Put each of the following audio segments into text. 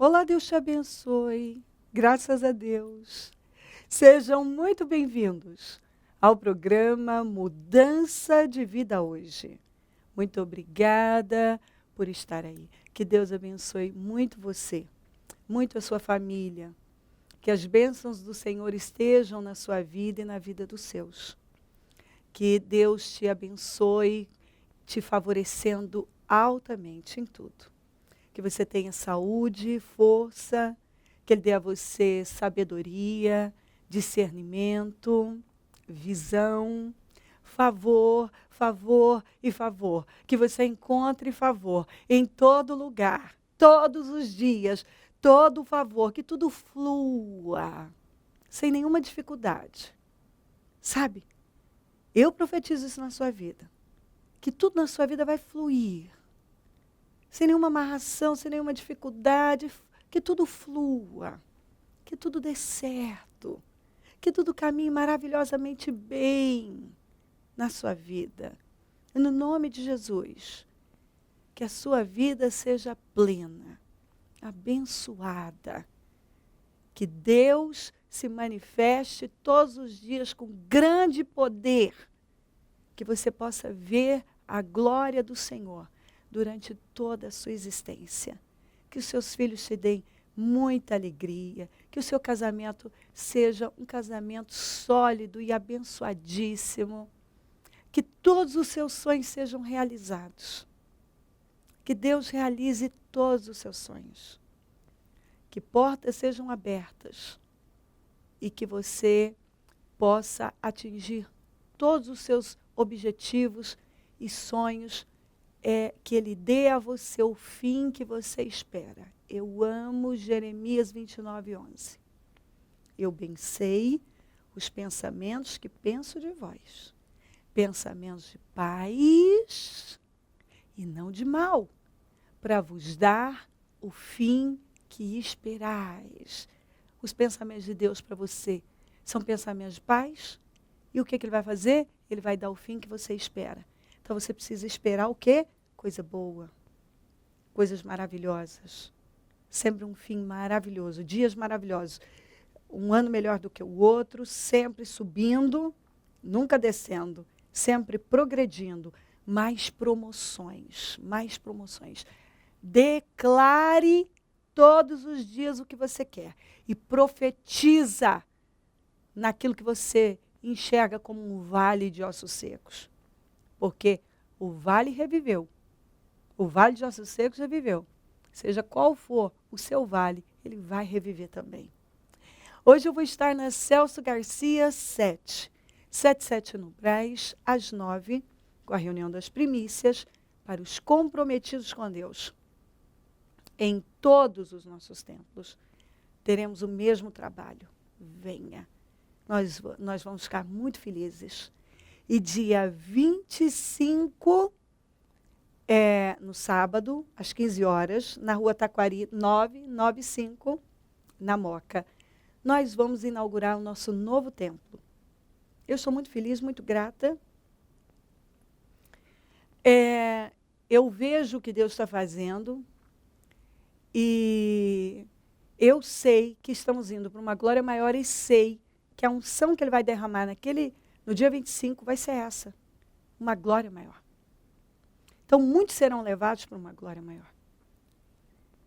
Olá, Deus te abençoe. Graças a Deus. Sejam muito bem-vindos ao programa Mudança de Vida Hoje. Muito obrigada por estar aí. Que Deus abençoe muito você, muito a sua família. Que as bênçãos do Senhor estejam na sua vida e na vida dos seus. Que Deus te abençoe, te favorecendo altamente em tudo. Que você tenha saúde, força, que Ele dê a você sabedoria, discernimento, visão, favor, favor e favor. Que você encontre favor em todo lugar, todos os dias, todo favor, que tudo flua, sem nenhuma dificuldade. Sabe? Eu profetizo isso na sua vida. Que tudo na sua vida vai fluir. Sem nenhuma amarração, sem nenhuma dificuldade, que tudo flua, que tudo dê certo, que tudo caminhe maravilhosamente bem na sua vida. E no nome de Jesus, que a sua vida seja plena, abençoada, que Deus se manifeste todos os dias com grande poder, que você possa ver a glória do Senhor durante toda a sua existência. Que os seus filhos te deem muita alegria, que o seu casamento seja um casamento sólido e abençoadíssimo, que todos os seus sonhos sejam realizados, que Deus realize todos os seus sonhos, que portas sejam abertas e que você possa atingir todos os seus objetivos e sonhos, que Ele dê a você o fim que você espera. Eu amo Jeremias 29:11. Eu bem sei os pensamentos que penso de vós. Pensamentos de paz e não de mal, para vos dar o fim que esperais. Os pensamentos de Deus para você são pensamentos de paz. E o que Ele vai fazer? Ele vai dar o fim que você espera. Então você precisa esperar o quê? Coisa boa, coisas maravilhosas, sempre um fim maravilhoso, dias maravilhosos, um ano melhor do que o outro, sempre subindo, nunca descendo, sempre progredindo, mais promoções, mais promoções. Declare todos os dias o que você quer e profetiza naquilo que você enxerga como um vale de ossos secos, porque o vale reviveu. O vale de ossos secos reviveu. Seja qual for o seu vale, ele vai reviver também. Hoje eu vou estar na Celso Garcia 777 no Brás, às 9, com a reunião das primícias, para os comprometidos com Deus. Em todos os nossos templos, teremos o mesmo trabalho. Venha. Nós vamos ficar muito felizes. E dia 25, no sábado, às 15 horas, na rua Taquari 995, na Moca, nós vamos inaugurar o nosso novo templo. Eu sou muito feliz, muito grata. Eu vejo o que Deus está fazendo e eu sei que estamos indo para uma glória maior e sei que a unção que Ele vai derramar no dia 25 vai ser essa, uma glória maior. Então, muitos serão levados para uma glória maior.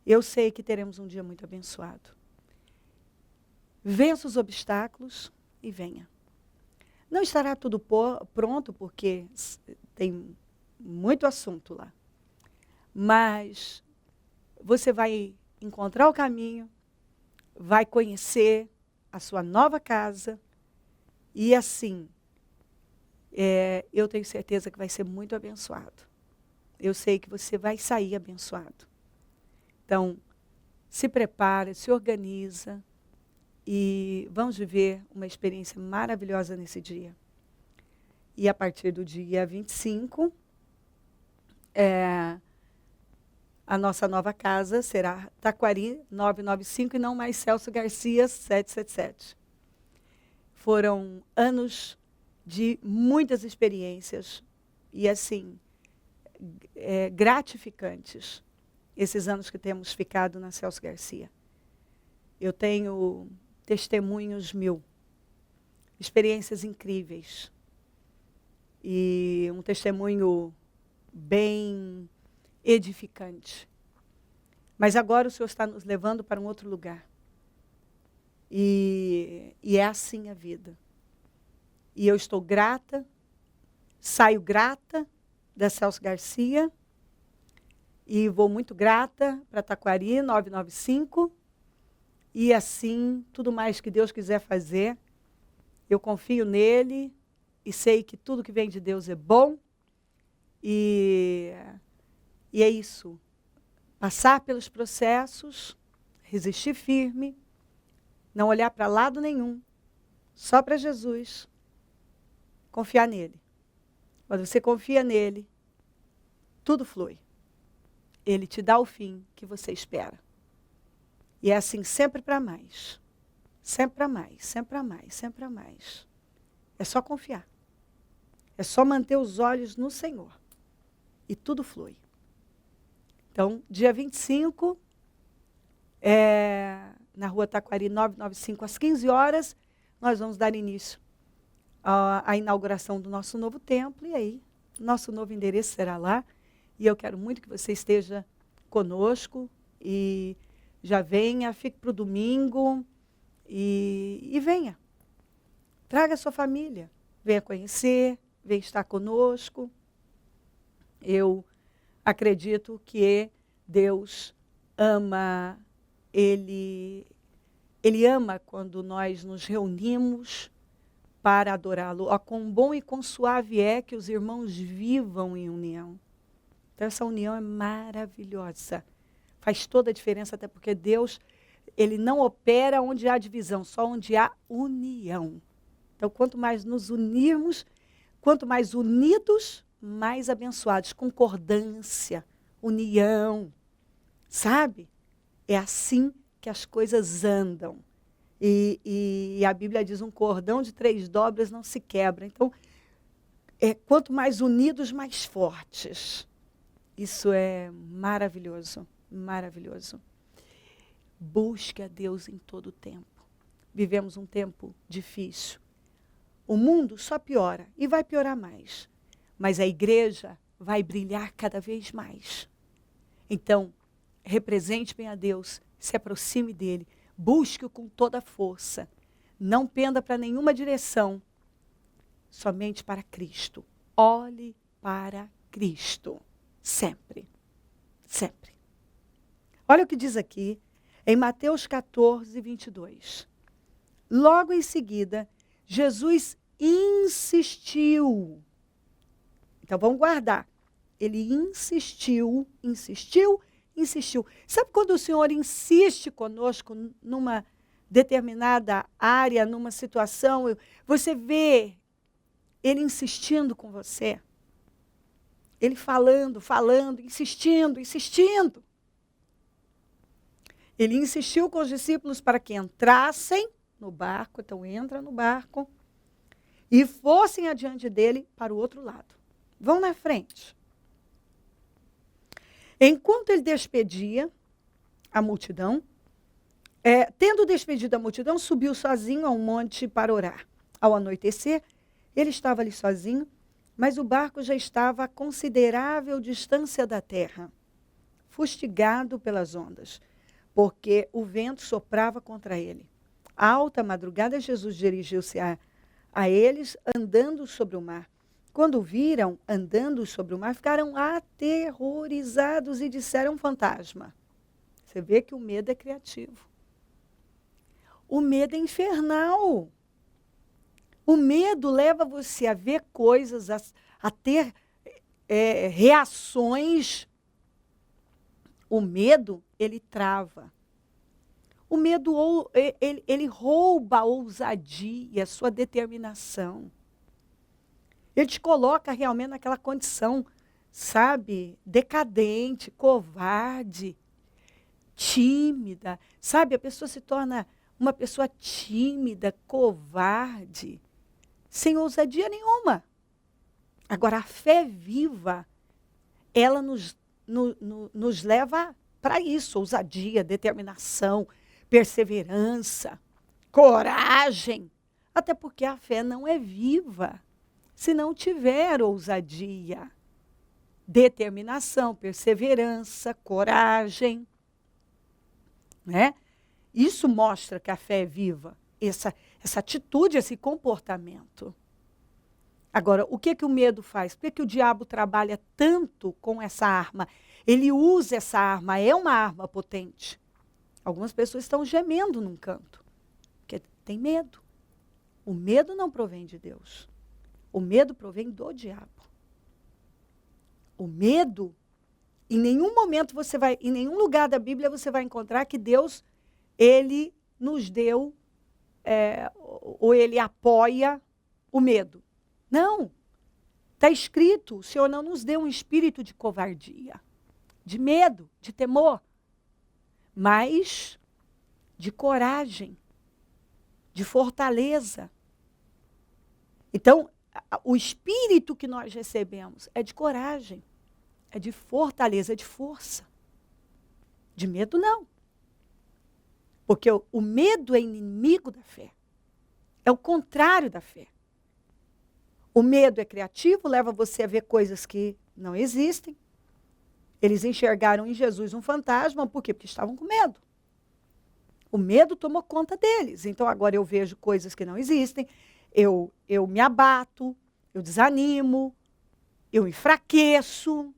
Eu sei que teremos um dia muito abençoado. Vença os obstáculos e venha. Não estará tudo pronto, porque tem muito assunto lá. Mas você vai encontrar o caminho, vai conhecer a sua nova casa e assim, eu tenho certeza que vai ser muito abençoado. Eu sei que você vai sair abençoado. Então, se prepara, se organiza e vamos viver uma experiência maravilhosa nesse dia. E a partir do dia 25, a nossa nova casa será Taquari 995 e não mais Celso Garcia 777. Foram anos de muitas experiências e assim, gratificantes. esses anos que temos ficado na Celso Garcia. Eu tenho testemunhos mil, experiências incríveis. E um testemunho bem edificante. Mas agora o Senhor está nos levando para um outro lugar. E é assim a vida. E eu estou grata, saio grata da Celso Garcia, e vou muito grata para Taquari, 995, e assim, tudo mais que Deus quiser fazer, eu confio nele, e sei que tudo que vem de Deus é bom, e é isso. Passar pelos processos, resistir firme, não olhar para lado nenhum, só para Jesus, confiar nele. Quando você confia nele, tudo flui. Ele te dá o fim que você espera. E é assim sempre para mais. Sempre para mais, sempre para mais, sempre para mais. É só confiar. É só manter os olhos no Senhor. E tudo flui. Então, dia 25, na rua Taquari 995, às 15 horas, nós vamos dar início à inauguração do nosso novo templo. E aí, nosso novo endereço será lá. E eu quero muito que você esteja conosco. E já venha, fique para o domingo. E venha. Traga a sua família. Venha conhecer, venha estar conosco. Eu acredito que Deus ama, Ele ama quando nós nos reunimos para adorá-lo. Ó, quão bom e quão suave é que os irmãos vivam em união. Então, essa união é maravilhosa. Faz toda a diferença, até porque Deus, Ele não opera onde há divisão, só onde há união. Então, quanto mais nos unirmos, quanto mais unidos, mais abençoados. Concordância, união, sabe? É assim que as coisas andam. E a Bíblia diz, um cordão de 3 dobras não se quebra. Então, quanto mais unidos, mais fortes. Isso é maravilhoso, maravilhoso. Busque a Deus em todo o tempo. Vivemos um tempo difícil. O mundo só piora e vai piorar mais. Mas a igreja vai brilhar cada vez mais. Então, represente bem a Deus, se aproxime dele, busque-o com toda a força. Não penda para nenhuma direção, somente para Cristo. Olhe para Cristo, sempre, sempre. Olha o que diz aqui, em Mateus 14, 22. Logo em seguida, Jesus insistiu. Então, vamos guardar. Ele insistiu. Sabe quando o Senhor insiste conosco numa determinada área, numa situação, você vê Ele insistindo com você? Ele falando, insistindo. Ele insistiu com os discípulos para que entrassem no barco, então entra no barco, e fossem adiante dele para o outro lado. Vão na frente. Enquanto ele despedia a multidão, tendo despedido a multidão, subiu sozinho a um monte para orar. Ao anoitecer, ele estava ali sozinho, mas o barco já estava a considerável distância da terra, fustigado pelas ondas, porque o vento soprava contra ele. À alta madrugada, Jesus dirigiu-se a eles, andando sobre o mar. Quando viram andando sobre o mar, ficaram aterrorizados e disseram fantasma. Você vê que o medo é criativo. O medo é infernal. O medo leva você a ver coisas, a ter reações. O medo, ele trava. O medo, ele rouba a ousadia, a sua determinação. Ele te coloca realmente naquela condição, sabe, decadente, covarde, tímida. Sabe, a pessoa se torna uma pessoa tímida, covarde, sem ousadia nenhuma. Agora, a fé viva, ela nos leva para isso, ousadia, determinação, perseverança, coragem. Até porque a fé não é viva se não tiver ousadia, determinação, perseverança, coragem. Né? Isso mostra que a fé é viva, essa atitude, esse comportamento. Agora, o que o medo faz? Por que o diabo trabalha tanto com essa arma? Ele usa essa arma, é uma arma potente. Algumas pessoas estão gemendo num canto, porque tem medo. O medo não provém de Deus. O medo provém do diabo. O medo, em nenhum momento em nenhum lugar da Bíblia você vai encontrar que Deus, ele nos deu, ou ele apoia o medo. Não. Está escrito, o Senhor não nos deu um espírito de covardia, de medo, de temor, mas de coragem, de fortaleza. Então, o espírito que nós recebemos é de coragem, é de fortaleza, é de força. De medo, não. Porque o medo é inimigo da fé. É o contrário da fé. O medo é criativo, leva você a ver coisas que não existem. Eles enxergaram em Jesus um fantasma, por quê? Porque estavam com medo. O medo tomou conta deles. Então, agora eu vejo coisas que não existem, eu me abato, eu desanimo, eu enfraqueço.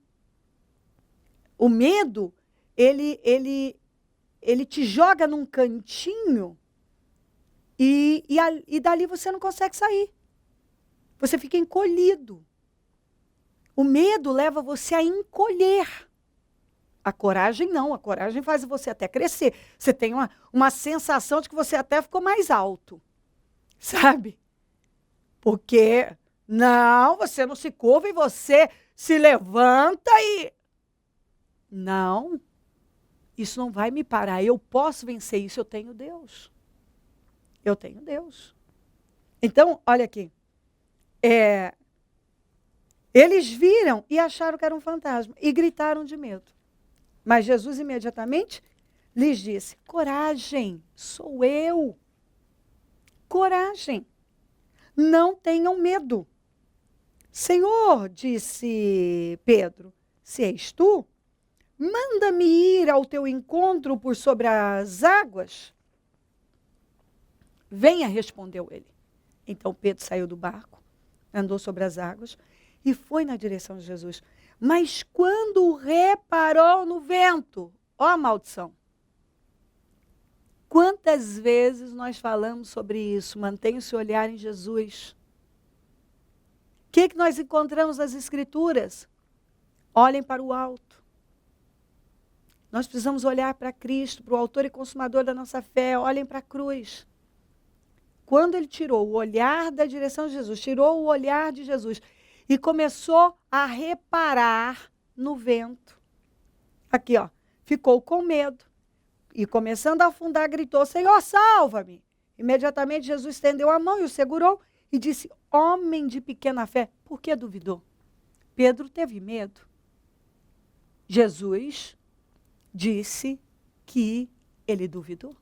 O medo, ele te joga num cantinho e dali você não consegue sair. Você fica encolhido. O medo leva você a encolher. A coragem não, a coragem faz você até crescer. Você tem uma sensação de que você até ficou mais alto. Sabe? Porque, não, você não se curva e você se levanta e... Não, isso não vai me parar. Eu posso vencer isso, eu tenho Deus. Eu tenho Deus. Então, olha aqui. Eles viram e acharam que era um fantasma e gritaram de medo. Mas Jesus imediatamente lhes disse: coragem, sou eu. Coragem, não tenham medo. Senhor, disse Pedro, se és tu, manda-me ir ao teu encontro por sobre as águas. Venha, respondeu ele. Então Pedro saiu do barco, andou sobre as águas e foi na direção de Jesus. Mas quando reparou no vento, ó a maldição. Quantas vezes nós falamos sobre isso? Mantenha o seu olhar em Jesus. O que nós encontramos nas Escrituras? Olhem para o alto. Nós precisamos olhar para Cristo, para o autor e consumador da nossa fé. Olhem para a cruz. Quando ele tirou o olhar da direção de Jesus, tirou o olhar de Jesus e começou a reparar no vento. Aqui, ó, ficou com medo. E começando a afundar, gritou: Senhor, salva-me! Imediatamente Jesus estendeu a mão e o segurou e disse: homem de pequena fé, por que duvidou? Pedro teve medo. Jesus disse que ele duvidou.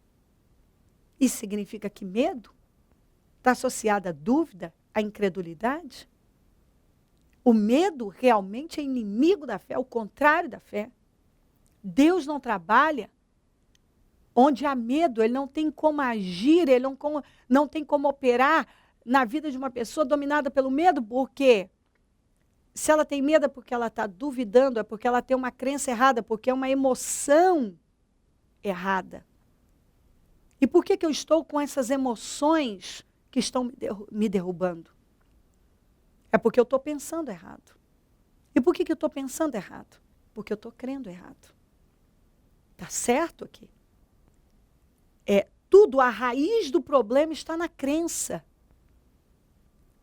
Isso significa que medo está associado à dúvida, à incredulidade? O medo realmente é inimigo da fé, é o contrário da fé. Deus não trabalha onde há medo, ele não tem como agir, ele não tem como operar na vida de uma pessoa dominada pelo medo, porque se ela tem medo é porque ela está duvidando, é porque ela tem uma crença errada, porque é uma emoção errada. E por que eu estou com essas emoções que estão me derrubando? É porque eu estou pensando errado. E por que eu estou pensando errado? Porque eu estou crendo errado. Está certo aqui? Tudo, a raiz do problema está na crença.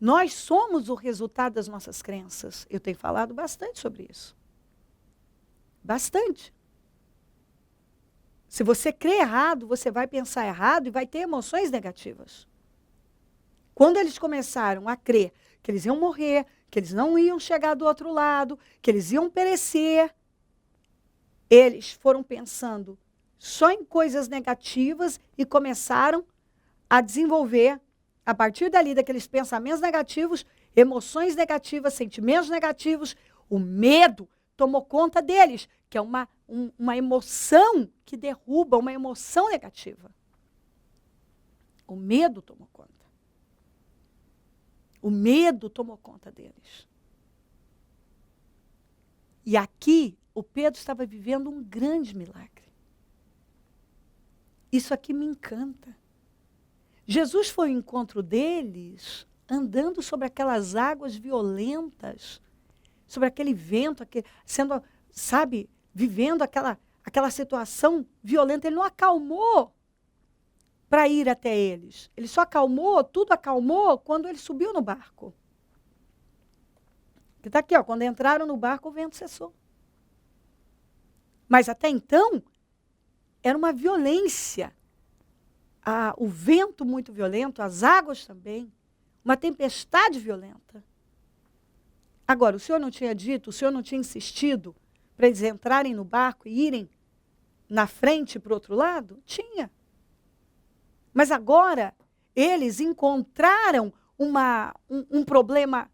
Nós somos o resultado das nossas crenças. Eu tenho falado bastante sobre isso. Bastante. Se você crê errado, você vai pensar errado e vai ter emoções negativas. Quando eles começaram a crer que eles iam morrer, que eles não iam chegar do outro lado, que eles iam perecer, eles foram pensando só em coisas negativas e começaram a desenvolver, a partir dali, daqueles pensamentos negativos, emoções negativas, sentimentos negativos, o medo tomou conta deles, que é uma emoção que derruba, uma emoção negativa. O medo tomou conta. O medo tomou conta deles. E aqui, o Pedro estava vivendo um grande milagre. Isso aqui me encanta. Jesus foi ao encontro deles, andando sobre aquelas águas violentas, sobre aquele vento, sendo, sabe, vivendo aquela situação violenta. Ele não acalmou para ir até eles. Ele só acalmou, tudo acalmou quando ele subiu no barco. Que está aqui, ó, quando entraram no barco, o vento cessou. Mas até então, era uma violência. O vento muito violento, as águas também, uma tempestade violenta. Agora, o Senhor não tinha dito, o Senhor não tinha insistido para eles entrarem no barco e irem na frente para o outro lado? Tinha. Mas agora, eles encontraram um problema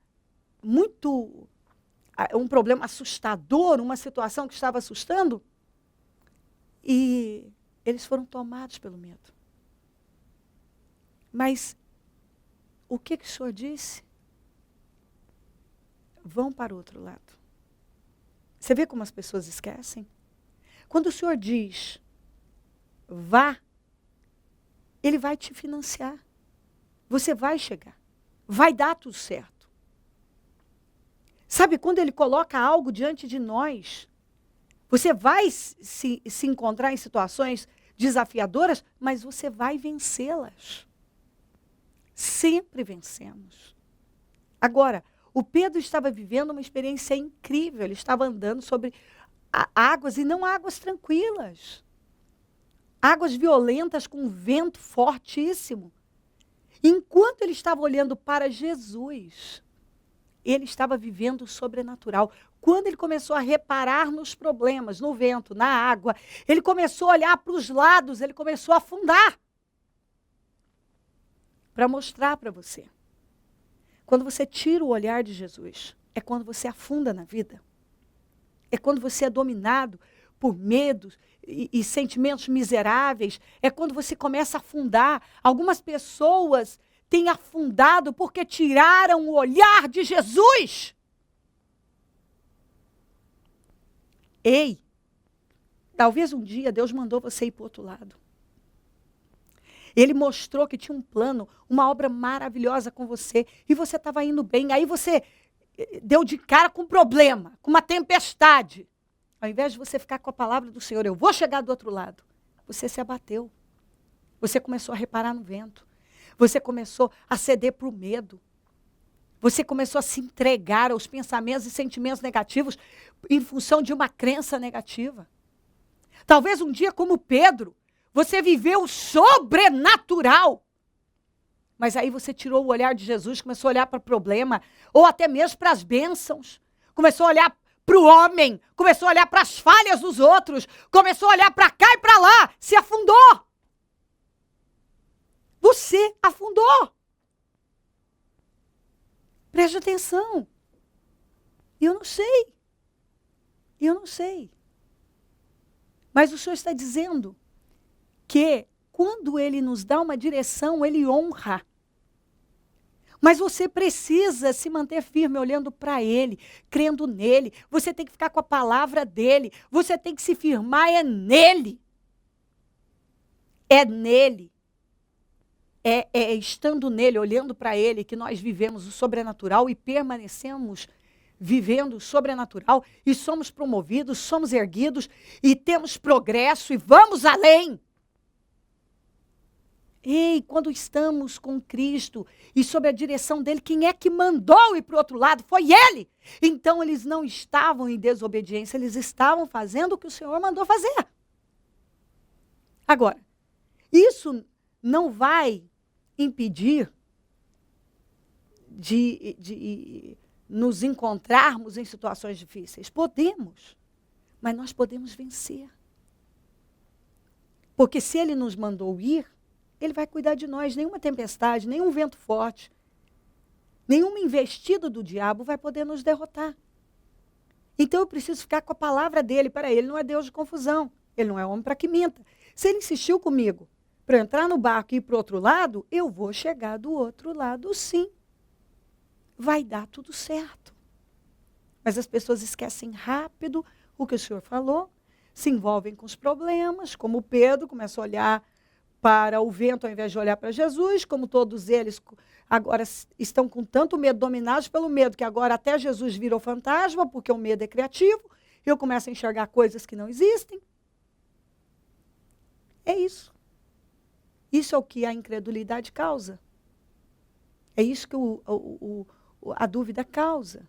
muito, um problema assustador, uma situação que estava assustando, e eles foram tomados pelo medo. Mas o que o Senhor disse? Vão para o outro lado. Você vê como as pessoas esquecem? Quando o Senhor diz, vá, Ele vai te financiar. Você vai chegar. Vai dar tudo certo. Sabe, quando Ele coloca algo diante de nós, você vai se encontrar em situações desafiadoras, mas você vai vencê-las. Sempre vencemos. Agora, o Pedro estava vivendo uma experiência incrível. Ele estava andando sobre águas, e não águas tranquilas. Águas violentas com um vento fortíssimo. Enquanto ele estava olhando para Jesus, ele estava vivendo o sobrenatural. Quando ele começou a reparar nos problemas, no vento, na água, ele começou a olhar para os lados, ele começou a afundar. Para mostrar para você. Quando você tira o olhar de Jesus, é quando você afunda na vida. É quando você é dominado por medos e sentimentos miseráveis. É quando você começa a afundar. Algumas pessoas têm afundado porque tiraram o olhar de Jesus. Ei, talvez um dia Deus mandou você ir para o outro lado. Ele mostrou que tinha um plano, uma obra maravilhosa com você, e você estava indo bem. Aí você deu de cara com um problema, com uma tempestade. Ao invés de você ficar com a palavra do Senhor, eu vou chegar do outro lado, você se abateu. Você começou a reparar no vento. Você começou a ceder para o medo. Você começou a se entregar aos pensamentos e sentimentos negativos em função de uma crença negativa. Talvez um dia, como Pedro, você viveu o sobrenatural. Mas aí você tirou o olhar de Jesus, começou a olhar para o problema, ou até mesmo para as bênçãos. Começou a olhar para o homem, começou a olhar para as falhas dos outros, começou a olhar para cá e para lá, se afundou. Você afundou. Preste atenção. Eu não sei. Mas o Senhor está dizendo que quando Ele nos dá uma direção, Ele honra. Mas você precisa se manter firme olhando para Ele, crendo nele. Você tem que ficar com a palavra dEle. Você tem que se firmar, é nele. É nele. É estando nele, olhando para Ele, que nós vivemos o sobrenatural e permanecemos vivendo o sobrenatural. E somos promovidos, somos erguidos e temos progresso e vamos além. Ei, quando estamos com Cristo e sob a direção dele, quem é que mandou ir para o outro lado? Foi ele. Então eles não estavam em desobediência, eles estavam fazendo o que o Senhor mandou fazer. Agora, isso não vai impedir de nos encontrarmos em situações difíceis. Podemos. Mas nós podemos vencer. Porque se ele nos mandou ir, ele vai cuidar de nós. Nenhuma tempestade, nenhum vento forte, nenhuma investida do diabo vai poder nos derrotar. Então eu preciso ficar com a palavra dele. Para ele não é Deus de confusão. Ele não é homem para que minta. Se ele insistiu comigo para entrar no barco e ir para o outro lado, eu vou chegar do outro lado sim. Vai dar tudo certo. Mas as pessoas esquecem rápido o que o Senhor falou, se envolvem com os problemas, como Pedro começou a olhar para o vento ao invés de olhar para Jesus, como todos eles agora estão com tanto medo, dominados pelo medo, que agora até Jesus virou fantasma, porque o medo é criativo, e eu começo a enxergar coisas que não existem. É isso. Isso é o que a incredulidade causa. É isso que a dúvida causa.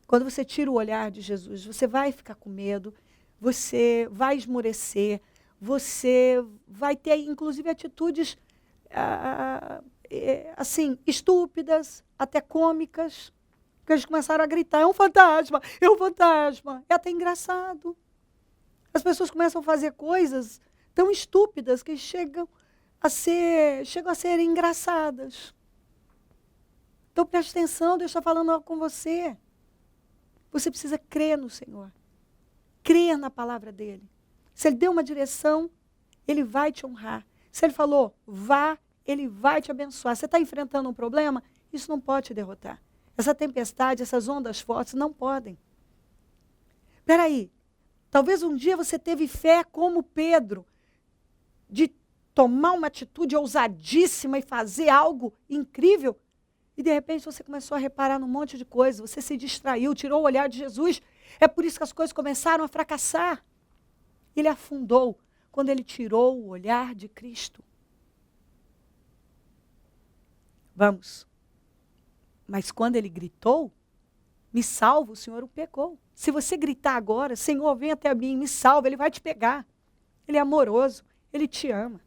Quando você tira o olhar de Jesus, você vai ficar com medo, você vai esmorecer, você vai ter, inclusive, atitudes assim, estúpidas, até cômicas, porque eles começaram a gritar, é um fantasma, é um fantasma. É até engraçado. As pessoas começam a fazer coisas tão estúpidas que chegam a ser engraçadas. Então, preste atenção, Deus está falando algo com você. Você precisa crer no Senhor. Crer na palavra dele. Se ele deu uma direção, ele vai te honrar. Se ele falou, vá, ele vai te abençoar. Você está enfrentando um problema? Isso não pode te derrotar. Essa tempestade, essas ondas fortes não podem. Espera aí. Talvez um dia você teve fé como Pedro, de tomar uma atitude ousadíssima e fazer algo incrível. E de repente você começou a reparar num monte de coisa, você se distraiu, tirou o olhar de Jesus. É por isso que as coisas começaram a fracassar. Ele afundou quando ele tirou o olhar de Cristo. Vamos. Mas quando ele gritou, me salva, o Senhor o pegou. Se você gritar agora, Senhor, vem até mim, me salva, ele vai te pegar. Ele é amoroso, ele te ama.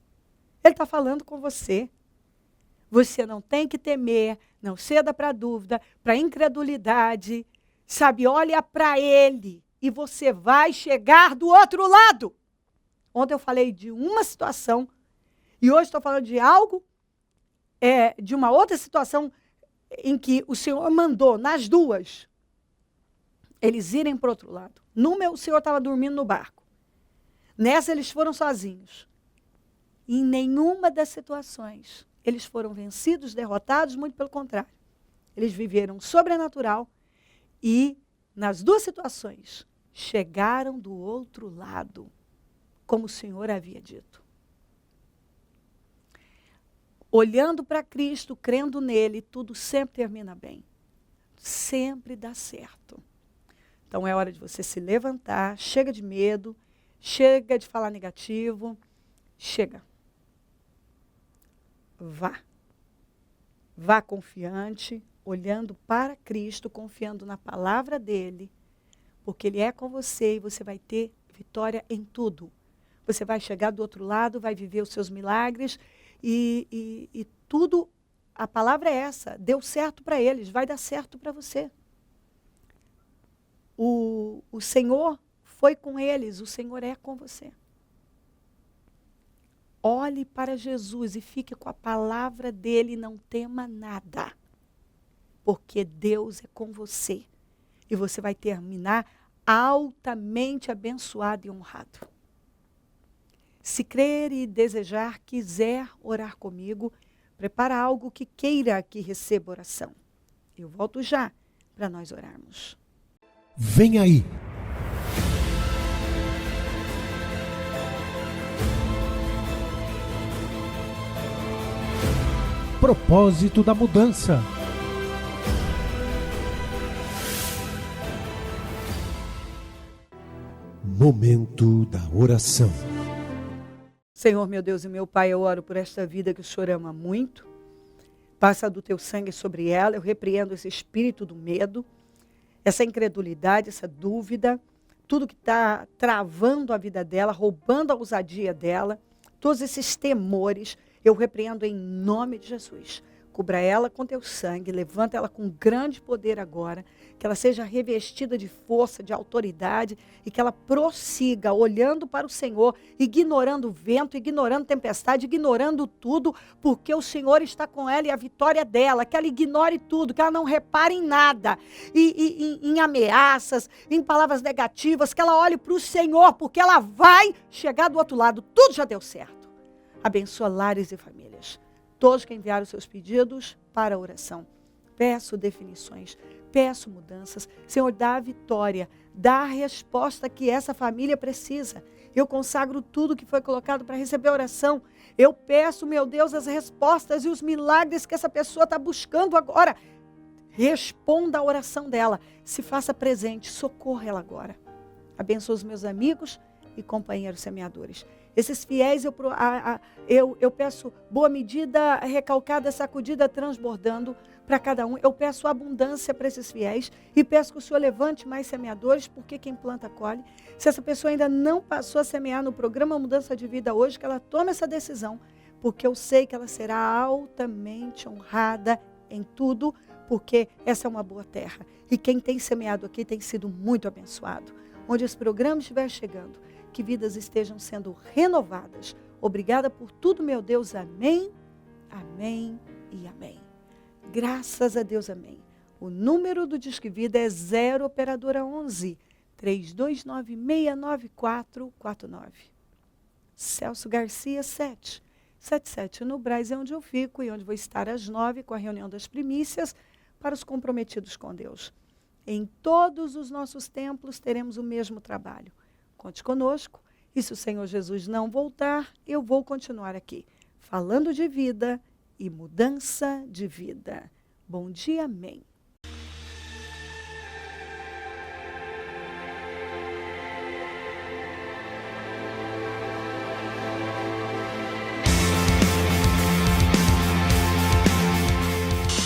Ele está falando com você. Você não tem que temer, não ceda para a dúvida, para a incredulidade. Sabe, olha para ele e você vai chegar do outro lado. Ontem eu falei de uma situação e hoje estou falando de algo, de uma outra situação em que o Senhor mandou, nas duas, eles irem para o outro lado. Numa, o Senhor estava dormindo no barco. Nessa, eles foram sozinhos. E em nenhuma das situações, eles foram vencidos, derrotados, muito pelo contrário. Eles viveram sobrenatural e, nas duas situações, chegaram do outro lado, como o Senhor havia dito. Olhando para Cristo, crendo nele, tudo sempre termina bem. Sempre dá certo. Então é hora de você se levantar, chega de medo, chega de falar negativo, chega. Vá. Vá confiante, olhando para Cristo, confiando na palavra dele, porque ele é com você e você vai ter vitória em tudo. Você vai chegar do outro lado, vai viver os seus milagres e tudo, a palavra é essa, deu certo para eles, vai dar certo para você. O Senhor foi com eles, o Senhor é com você. Olhe para Jesus e fique com a palavra dele e não tema nada. Porque Deus é com você. E você vai terminar altamente abençoado e honrado. Se crer e desejar, quiser orar comigo, prepara algo que queira que receba oração. Eu volto já para nós orarmos. Vem aí. Propósito da mudança. Momento da oração. Senhor, meu Deus e meu Pai, eu oro por esta vida que o Senhor ama muito. Passa do teu sangue sobre ela. Eu repreendo esse espírito do medo, essa incredulidade, essa dúvida, tudo que está travando a vida dela, roubando a ousadia dela, todos esses temores, eu repreendo em nome de Jesus. Cubra ela com teu sangue, levanta ela com grande poder agora, que ela seja revestida de força, de autoridade e que ela prossiga olhando para o Senhor, ignorando o vento, ignorando tempestade, ignorando tudo, porque o Senhor está com ela e a vitória é dela, que ela ignore tudo, que ela não repare em nada, em ameaças, em palavras negativas, que ela olhe para o Senhor, porque ela vai chegar do outro lado, tudo já deu certo. Abençoa lares e famílias. Todos que enviaram seus pedidos para a oração. Peço definições, peço mudanças. Senhor, dá a vitória, dá a resposta que essa família precisa. Eu consagro tudo que foi colocado para receber a oração. Eu peço, meu Deus, as respostas e os milagres que essa pessoa está buscando agora. Responda a oração dela. Se faça presente, socorra ela agora. Abençoa os meus amigos e companheiros semeadores. Esses fiéis, eu peço boa medida, recalcada, sacudida, transbordando para cada um. Eu peço abundância para esses fiéis e peço que o Senhor levante mais semeadores, porque quem planta, colhe. Se essa pessoa ainda não passou a semear no programa Mudança de Vida hoje, que ela tome essa decisão, porque eu sei que ela será altamente honrada em tudo, porque essa é uma boa terra. E quem tem semeado aqui tem sido muito abençoado. Onde esse programa estiver chegando, que vidas estejam sendo renovadas. Obrigada por tudo, meu Deus. Amém, amém e amém. Graças a Deus, amém. O número do Disque Vida é 0 operadora 11 32969449. Celso Garcia 777 no Brás é onde eu fico e onde vou estar às 9 com a reunião das primícias para os comprometidos com Deus. Em todos os nossos templos teremos o mesmo trabalho. Conte conosco, e se o Senhor Jesus não voltar, eu vou continuar aqui, falando de vida e mudança de vida. Bom dia, amém.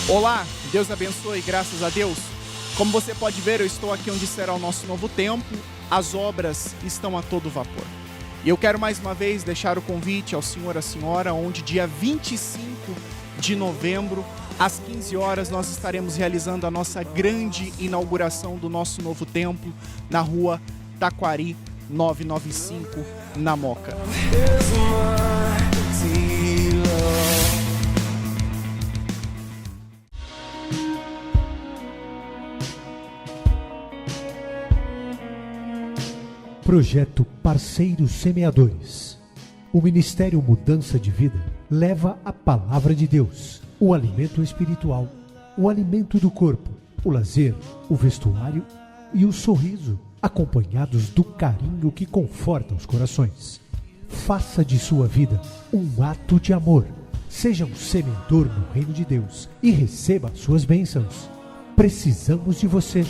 Olá, Deus abençoe, graças a Deus. Como você pode ver, eu estou aqui onde será o nosso novo templo. As obras estão a todo vapor. E eu quero mais uma vez deixar o convite ao senhor e à senhora, onde dia 25 de novembro, às 15 horas, nós estaremos realizando a nossa grande inauguração do nosso novo templo na rua Taquari 995, na Moca. Projeto Parceiros Semeadores. O Ministério Mudança de Vida leva a palavra de Deus, o alimento espiritual, o alimento do corpo, o lazer, o vestuário e o sorriso, acompanhados do carinho que conforta os corações. Faça de sua vida um ato de amor. Seja um semeador no reino de Deus e receba suas bênçãos. Precisamos de você.